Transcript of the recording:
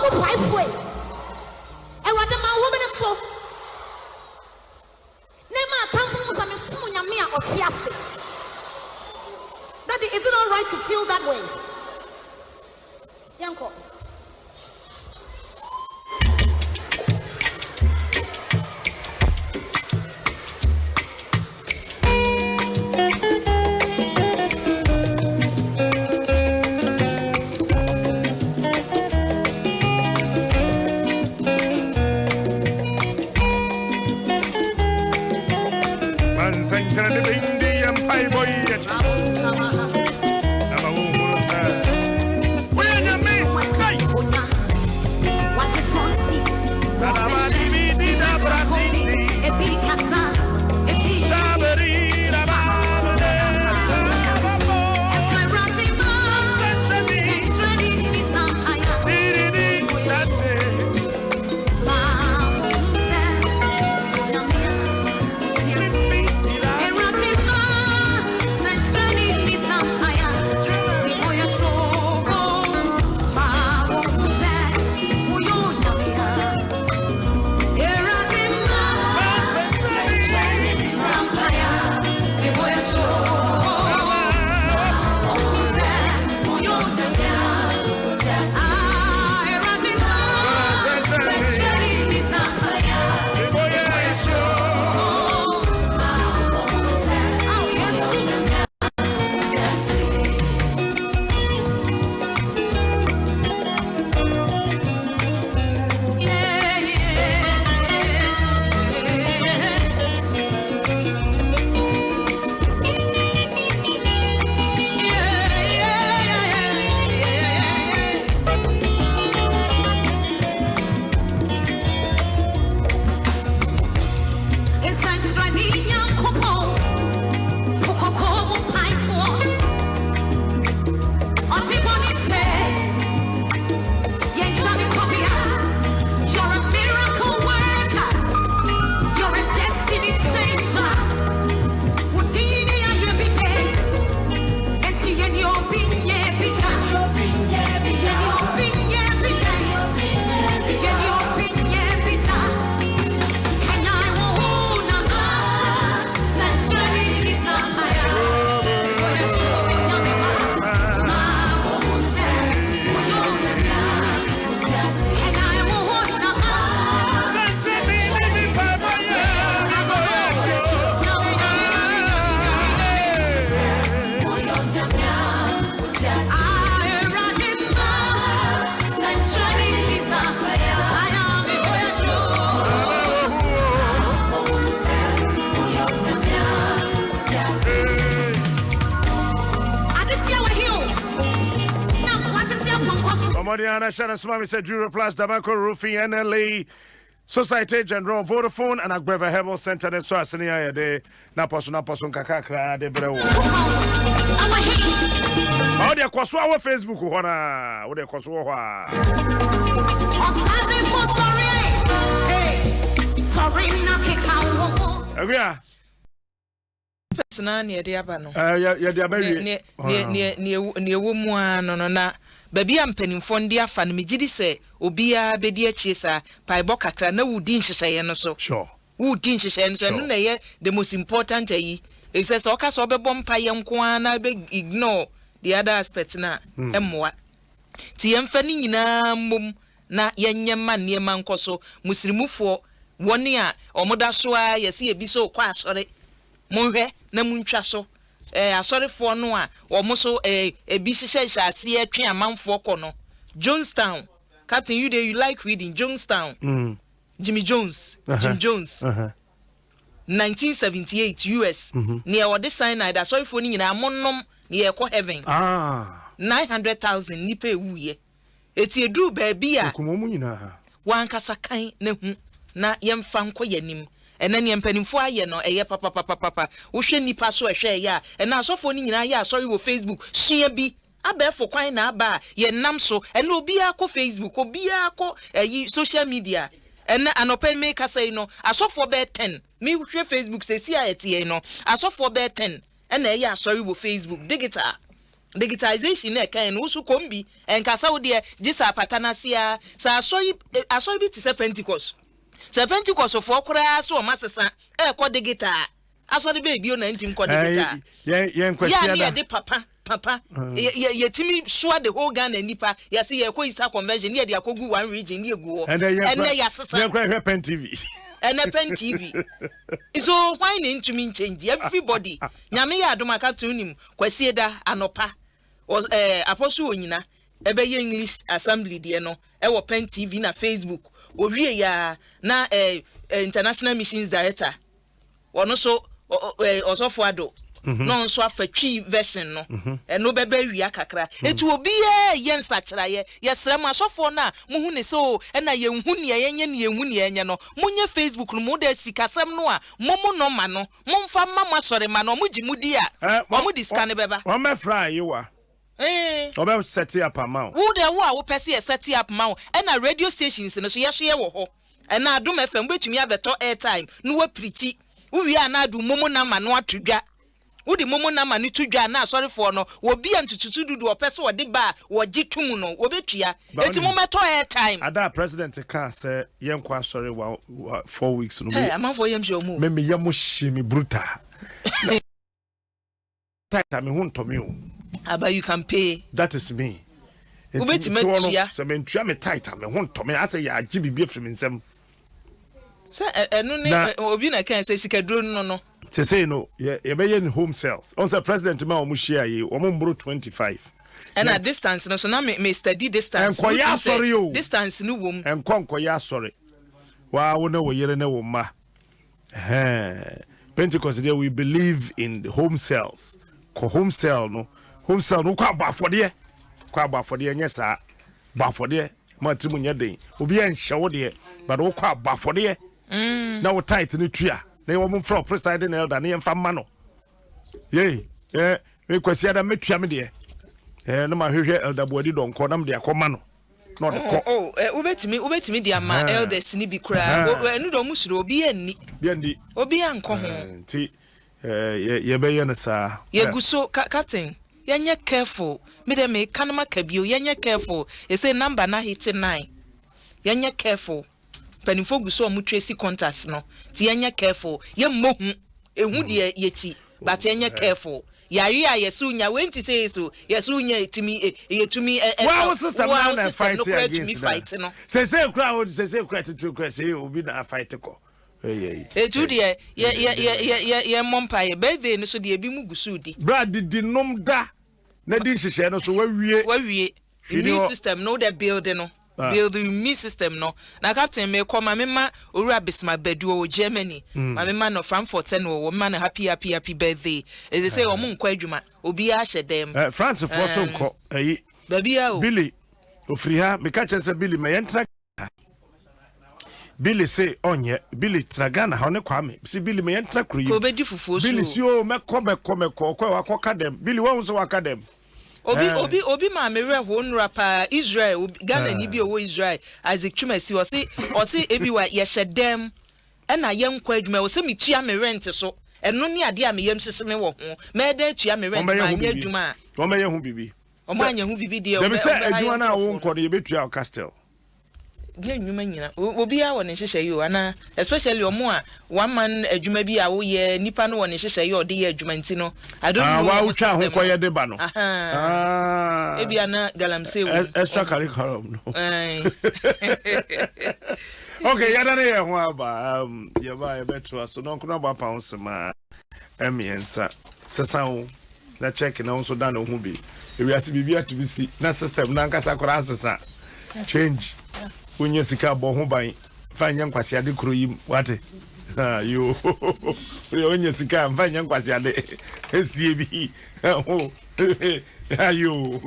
mu paifwe ewade ma wo me so nema atamfo mu same sumu nyame a otiase. Daddy, is it all right to feel that way? Yanko. Modiana Shannon Swami said Jura Plus, Dabaco Roofing, NLA, Society General, Vodafone, and Agbeva Herbal Center, and so as any day. Naposon Kakakra, de Brew. Oh, dear Kwaswa Facebook, Hona, or the Kwaswa. Agree. Personal near the Abano. Yeah, baby. Near woman, no. Baby am penning fondia fan me gidi say obia bedi achisa pai boka kra na wudin hyehyɛ no so sure wudin hyehyɛ no so no na ye the most important ayi it says oka so obebɔ mpa ye nko na be ignore the other aspect na emmoa ti yemfa ni nyina mom na yenye ma niema nkoso musrimufo woni a omoda so a yesi ebi so kwa asɔre monhwɛ na muntwa so asorefo no a omoso ebi hyehyɛ ase atwe amanfo kono Jonestown Captain you like reading Jonestown Jim Jones 1978 US near what this sign that asorefo ni nyina monnom near ko heaven 900,000 nipa ewuye eti edu ba bia komomu nyina wan kasa kan na hu na yemfa nko yanim enani empanimfo aye no eye papa wo hwe nipa so ehwe ya ena asofo ni nyina ya sorry wo Facebook sua bi abefo kwan na aba ye nam so ena obi akọ Facebook obi akọ social media ena anope me kasa no asofo be 10 me hwe Facebook se si a etie no asofo be 10 ena eye sorry wo Facebook digital digitization na kan no so kombi enkasa wo de gisa patana sia sa asoyi bi ti se Pentecost for kura so masesa ko digital aso de baby o na ntim ko digital ye nkwasi ya de papa ye timi sure the whole Ghana nipa ya say ye ko Easter convention ye de akogu one region ye egu and ya sesa ye kwa Pen TV and a Pen TV. So why into me change everybody? Nyame ya Adom aka tunim kwasi da anopa was apostle onyina ebe ye English assembly de no e wo Pen TV na Facebook owie ya na international missions director wono so osofo ado no nso afatwi version no no bebe wia kakra etu obi ye nsakira ye srem asofo na muhu ne so na ye hu ne yenye no munye Facebook no mu da sikasem no a momo no ma no momfa mama sore ma no muji mudi a mo di scan beba o me fry you wa obe set up amount wo de wo pese set up amount na radio stations no so ye hye wo ho na Adom FM betumi abeto airtime no wa preachi wo wi ana adu momo na ma no atodwa Udi momo na mani tudwa na sorry for no obi antututu dudu opese wode ba wogi tum no obetua eti mometo airtime ada president can say yenkwa sorry 4 weeks no me am for yem show mu me yam shimi brutal tight me hu ntomi o aba you can pay that is me obeti metua so me ntua me tight me hu ntomi ase ya agi bibia frem nsem say enu ne obi na kan say sikaduro no say no ye be in home sales on say president ma o mu share ye o mu mbro 25 and a distance no so na me study distance enko ya sorry o distance no wom enko ya sorry wa wo na wo yere na wo ma Pentecost there we believe in the home sales ko home sale no kwa abafode nya sa bafode ma timu nya den obi en hyewo de but wo kwa abafode na wo tight ni tua na wo from presiding elder na yemfa ma no me kwasi ada metua me de na ma hwehwe elder boadi donko na me de akoma no no de ko ubetimi de ama elders ni bi kura enu do musuro obi anni obi anko ho ti ye be ye no sa ye guso captain yenye careful me de me kanama kabio yenye careful e say number na hit 9 yenye careful penifo guso mu tracy contacts no ti yenye careful ye mohu ehu de yechi but yenye careful ya yesu nya wenti say so yesu nya timi yetumi wow sister na fight fight no say crowd say credit to credit say obi na fight ko etu de ye mompa ye birthday no so de ebi mu gusu di brad di nom da na di hihye no so wawie immune system no the building no building immune system no na captain me koma me ma owura bisma bedu o Germany ma me ma no Frankfurt no ma na happy birthday they say o mu nkwa adwuma obi a hye dem France for so nko baby a o Billy ofri ha me ka chense Billy me yentra Billy say onye Billy tragana ha ne kwame si Billy me yentra kru yi ko bedi fufuo so Billy si o meko kwa wakoka dem Billy wa so waka dem obi ma mere ho nra pa Israel Ghana ni bi owo Israel Isaac Chumasi o si ebi wa ye hyedem na ye nkwa adwuma o se metua me rent so eno ne ade a me yam hye me wo ho me da tua me rent ma anya adwuma o me ye hu bibi o ma anya hu bibi de o me se adwuma na wo nkọ ye betua castle ye nwuma nyina obi a wo ne hye yo ana especially omo a one man adwuma bi a wo ye nipa no wo ne hye yo de ye adwuma ntino I don't know wa utwa ho ko ye de ba no ebi ana galamse wo extra curriculum no okay ya dane ye ho aba ye ba ye beto so no kono ba pa onsema emiensa sesan na check na unso dan ho bi ewi ase bibia to bi si na system na nkasa kora asesa change unye sika bo ho ban fanya nkwasi ade kro yi wate yo unye sika fanya nkwasi ade esie bi ayo